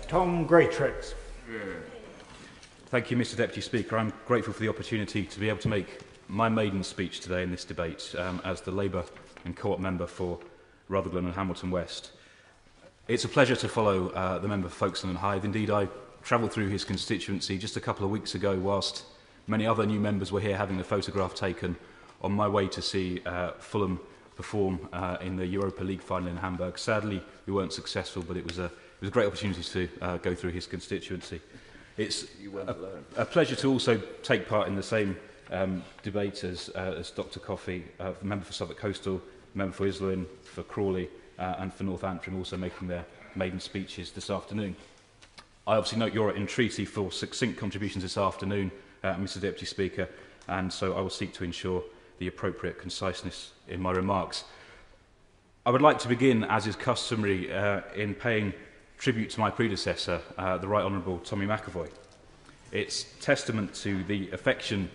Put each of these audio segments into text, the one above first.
Tom Greatrex. Thank you, Mr. Deputy Speaker. I'm grateful for the opportunity to be able to make my maiden speech today in this debate as the Labour and Co-op member for Rutherglen and Hamilton West. It's a pleasure to follow the member for Folkestone and Hythe. Indeed, I travelled through his constituency just a couple of weeks ago whilst many other new members were here having a photograph taken on my way to see Fulham perform in the Europa League final in Hamburg. Sadly, we weren't successful, but it was a great opportunity to go through his constituency. It's a pleasure to also take part in the same debate as Dr Coffey, member for Southwark Coastal, member for Islwyn, for Crawley and for North Antrim, also making their maiden speeches this afternoon. I obviously note your entreaty for succinct contributions this afternoon, Mr Deputy Speaker, and so I will seek to ensure the appropriate conciseness in my remarks. I would like to begin, as is customary, in paying tribute to my predecessor, the Right Honourable Tommy McAvoy. It's testament to the affection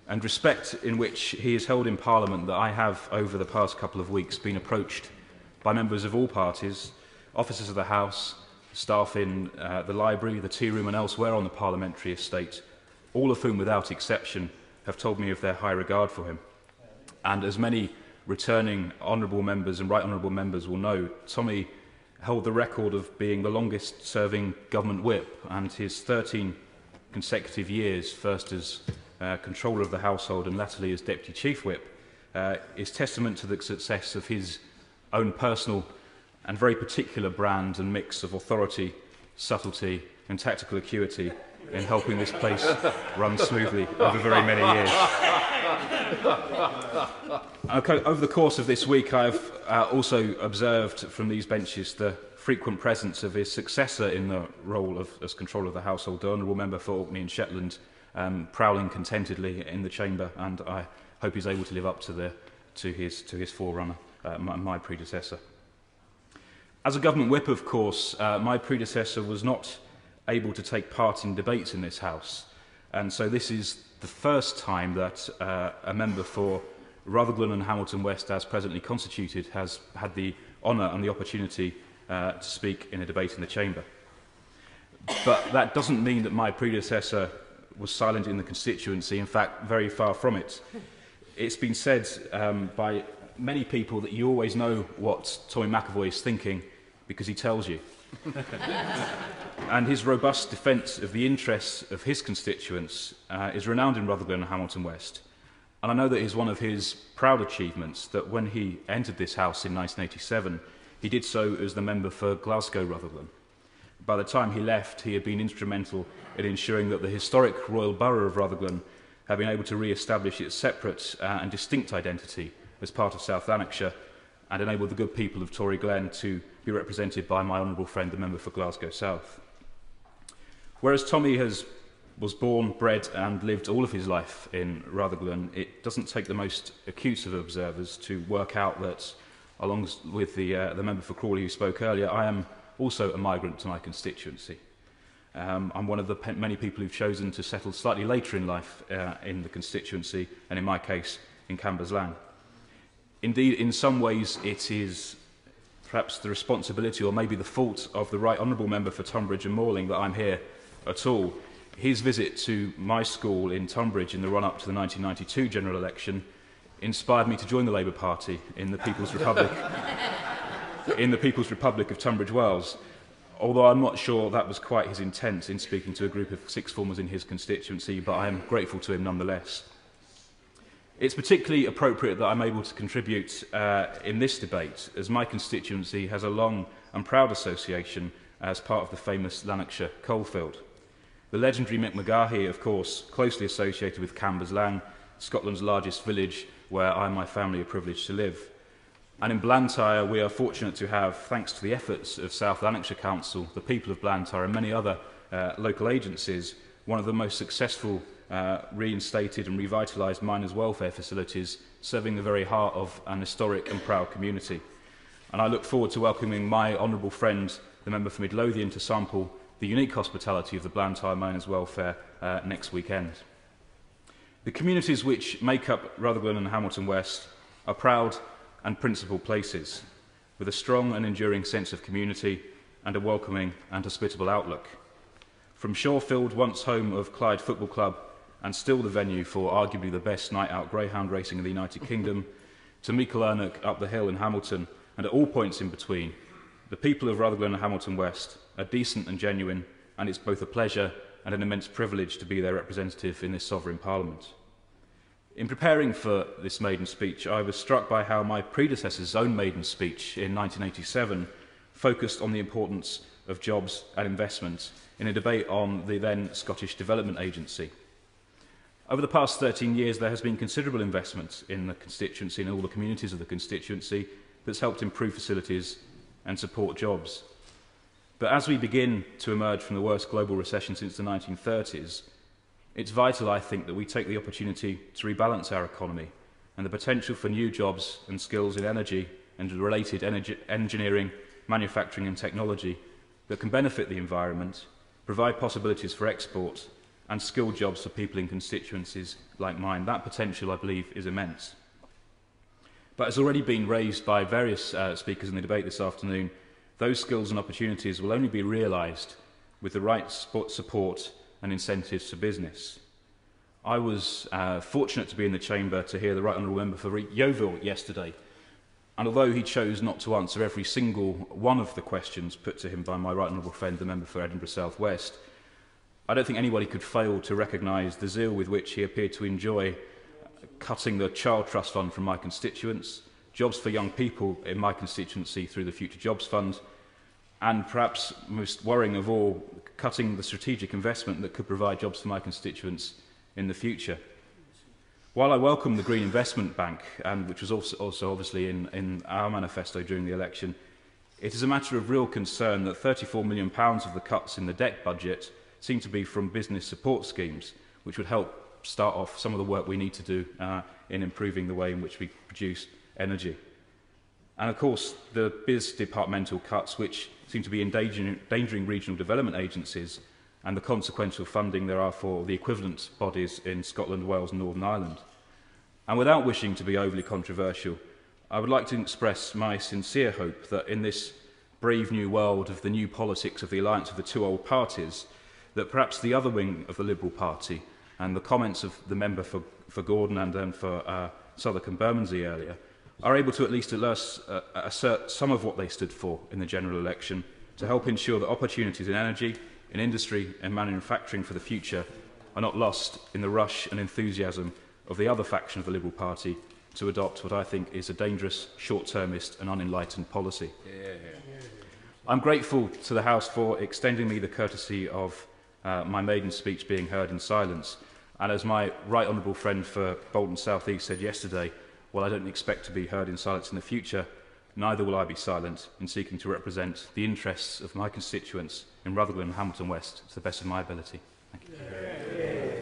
and respect in which he is held in Parliament that I have, over the past couple of weeks, been approached by members of all parties, officers of the House, staff in the library, the tea room and elsewhere on the parliamentary estate, all of whom, without exception, have told me of their high regard for him. And as many returning honourable members and right honourable members will know, Tommy held the record of being the longest serving government whip, and his 13 consecutive years, first as controller of the household and latterly as deputy chief whip, is testament to the success of his own personal and very particular brand and mix of authority, subtlety and tactical acuity in helping this place run smoothly over very many years. Okay, over the course of this week, I've also observed from these benches the frequent presence of his successor in the role as controller of the household, the Honourable Member for Orkney and Shetland, prowling contentedly in the chamber, and I hope he's able to live up to his forerunner, my predecessor. As a government whip, of course, my predecessor was not able to take part in debates in this House, and so this is the first time that a member for Rutherglen and Hamilton West, as presently constituted, has had the honour and the opportunity to speak in a debate in the chamber. But that doesn't mean that my predecessor was silent in the constituency. In fact, very far from it. It's been said by many people that you always know what Tommy McAvoy is thinking because he tells you. And his robust defence of the interests of his constituents is renowned in Rutherglen and Hamilton West. And I know that it is one of his proud achievements that when he entered this House in 1987, he did so as the member for Glasgow Rutherglen. By the time he left, he had been instrumental in ensuring that the historic Royal Borough of Rutherglen had been able to re-establish its separate and distinct identity as part of South Lanarkshire and enabled the good people of Tory Glen to be represented by my honourable friend, the member for Glasgow South. Whereas Tommy was born, bred and lived all of his life in Rutherglen, it doesn't take the most acute of observers to work out that, along with the member for Crawley who spoke earlier, I am also a migrant to my constituency. I'm one of the many people who've chosen to settle slightly later in life in the constituency, and in my case, in Cambuslang. Indeed, in some ways, it is perhaps the responsibility or maybe the fault of the Right Honourable Member for Tonbridge and Morling that I'm here at all. His visit to my school in Tonbridge in the run-up to the 1992 general election inspired me to join the Labour Party in the People's Republic, of Tunbridge Wells, although I'm not sure that was quite his intent in speaking to a group of sixth formers in his constituency, but I am grateful to him nonetheless. It's particularly appropriate that I'm able to contribute in this debate, as my constituency has a long and proud association as part of the famous Lanarkshire coalfield. The legendary Mick of course, closely associated with Cambuslang, Scotland's largest village, where I and my family are privileged to live. And in Blantyre, we are fortunate to have, thanks to the efforts of South Lanarkshire Council, the people of Blantyre and many other local agencies, one of the most successful reinstated and revitalised miners' welfare facilities, serving the very heart of an historic and proud community. And I look forward to welcoming my honourable friend, the member for Midlothian, to sample the unique hospitality of the Blantyre miners' welfare next weekend. The communities which make up Rutherglen and Hamilton West are proud and principled places, with a strong and enduring sense of community and a welcoming and hospitable outlook. From Shorefield, once home of Clyde Football Club and still the venue for arguably the best night-out greyhound racing in the United Kingdom, to Meikle up the hill in Hamilton, and at all points in between, the people of Rutherglen and Hamilton West are decent and genuine, and it's both a pleasure and an immense privilege to be their representative in this sovereign parliament. In preparing for this maiden speech, I was struck by how my predecessor's own maiden speech in 1987 focused on the importance of jobs and investment in a debate on the then Scottish Development Agency. Over the past 13 years, there has been considerable investment in the constituency and all the communities of the constituency that's helped improve facilities and support jobs. But as we begin to emerge from the worst global recession since the 1930s, it's vital, I think, that we take the opportunity to rebalance our economy and the potential for new jobs and skills in energy and related engineering, manufacturing and technology that can benefit the environment, provide possibilities for export and skilled jobs for people in constituencies like mine. That potential, I believe, is immense. But as already been raised by various speakers in the debate this afternoon, those skills and opportunities will only be realised with the right support and incentives for business. I was fortunate to be in the chamber to hear the Right Honourable Member for Yeovil yesterday, and although he chose not to answer every single one of the questions put to him by my right honourable friend, the member for Edinburgh South West, I don't think anybody could fail to recognise the zeal with which he appeared to enjoy cutting the Child Trust Fund from my constituents, jobs for young people in my constituency through the Future Jobs Fund, and perhaps most worrying of all, cutting the strategic investment that could provide jobs for my constituents in the future. While I welcome the Green Investment Bank, which was also obviously in our manifesto during the election, it is a matter of real concern that £34 million of the cuts in the DEC budget seem to be from business support schemes, which would help start off some of the work we need to do in improving the way in which we produce energy. And of course, the biz departmental cuts, which seem to be endangering regional development agencies, and the consequential funding there are for the equivalent bodies in Scotland, Wales and Northern Ireland. And without wishing to be overly controversial, I would like to express my sincere hope that in this brave new world of the new politics of the alliance of the two old parties, that perhaps the other wing of the Liberal Party and the comments of the member for Gordon and then for Southwark and Bermondsey earlier are able to at least assert some of what they stood for in the general election to help ensure that opportunities in energy, in industry and manufacturing for the future are not lost in the rush and enthusiasm of the other faction of the Liberal Party to adopt what I think is a dangerous, short-termist and unenlightened policy. I'm grateful to the House for extending me the courtesy of my maiden speech being heard in silence. And as my right honourable friend for Bolton South East said yesterday, while I don't expect to be heard in silence in the future, neither will I be silent in seeking to represent the interests of my constituents in Rutherglen and Hamilton West to the best of my ability. Thank you.